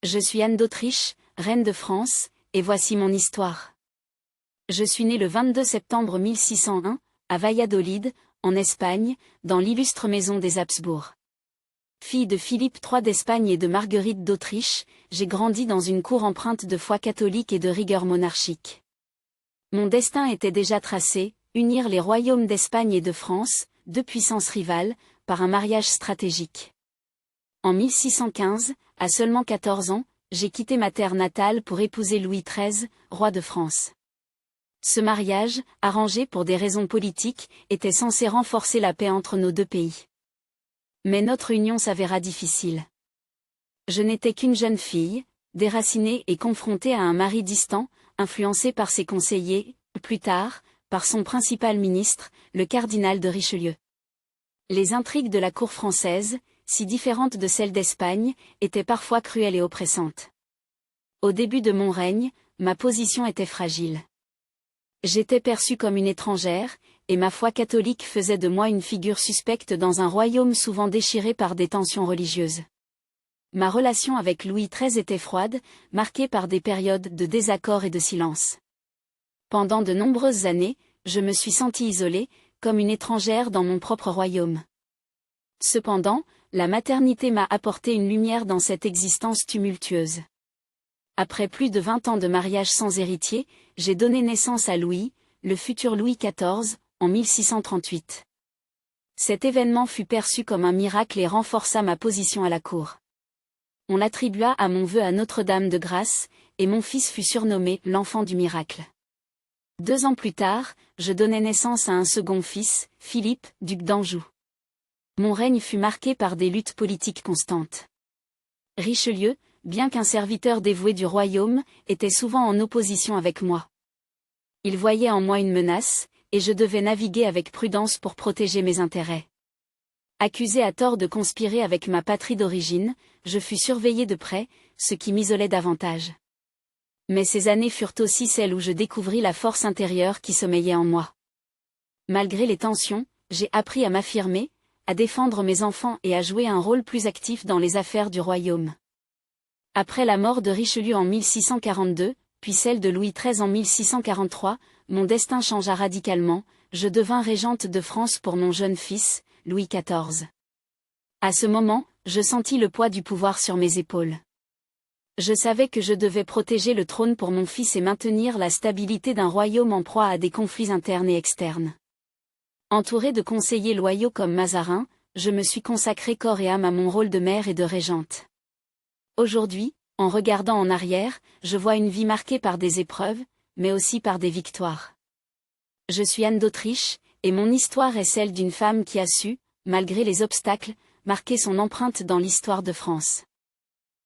Je suis Anne d'Autriche, reine de France, et voici mon histoire. Je suis née le 22 septembre 1601, à Valladolid, en Espagne, dans l'illustre maison des Habsbourg. Fille de Philippe III d'Espagne et de Marguerite d'Autriche, j'ai grandi dans une cour empreinte de foi catholique et de rigueur monarchique. Mon destin était déjà tracé, unir les royaumes d'Espagne et de France, deux puissances rivales, par un mariage stratégique. En 1615, à seulement 14 ans, j'ai quitté ma terre natale pour épouser Louis XIII, roi de France. Ce mariage, arrangé pour des raisons politiques, était censé renforcer la paix entre nos deux pays. Mais notre union s'avéra difficile. Je n'étais qu'une jeune fille, déracinée et confrontée à un mari distant, influencé par ses conseillers, plus tard, par son principal ministre, le cardinal de Richelieu. Les intrigues de la cour française, si différentes de celles d'Espagne, étaient parfois cruelles et oppressantes. Au début de mon règne, ma position était fragile. J'étais perçue comme une étrangère, et ma foi catholique faisait de moi une figure suspecte dans un royaume souvent déchiré par des tensions religieuses. Ma relation avec Louis XIII était froide, marquée par des périodes de désaccord et de silence. Pendant de nombreuses années, je me suis sentie isolée, comme une étrangère dans mon propre royaume. Cependant, la maternité m'a apporté une lumière dans cette existence tumultueuse. Après plus de 20 ans de mariage sans héritier, j'ai donné naissance à Louis, le futur Louis XIV, en 1638. Cet événement fut perçu comme un miracle et renforça ma position à la cour. On l'attribua à mon vœu à Notre-Dame de Grâce, et mon fils fut surnommé l'enfant du miracle. 2 ans plus tard, je donnai naissance à un second fils, Philippe, duc d'Anjou. Mon règne fut marqué par des luttes politiques constantes. Richelieu, bien qu'un serviteur dévoué du royaume, était souvent en opposition avec moi. Il voyait en moi une menace, et je devais naviguer avec prudence pour protéger mes intérêts. Accusé à tort de conspirer avec ma patrie d'origine, je fus surveillé de près, ce qui m'isolait davantage. Mais ces années furent aussi celles où je découvris la force intérieure qui sommeillait en moi. Malgré les tensions, j'ai appris à m'affirmer, à défendre mes enfants et à jouer un rôle plus actif dans les affaires du royaume. Après la mort de Richelieu en 1642, puis celle de Louis XIII en 1643, mon destin changea radicalement, je devins régente de France pour mon jeune fils, Louis XIV. À ce moment, je sentis le poids du pouvoir sur mes épaules. Je savais que je devais protéger le trône pour mon fils et maintenir la stabilité d'un royaume en proie à des conflits internes et externes. Entourée de conseillers loyaux comme Mazarin, je me suis consacrée corps et âme à mon rôle de mère et de régente. Aujourd'hui, en regardant en arrière, je vois une vie marquée par des épreuves, mais aussi par des victoires. Je suis Anne d'Autriche, et mon histoire est celle d'une femme qui a su, malgré les obstacles, marquer son empreinte dans l'histoire de France.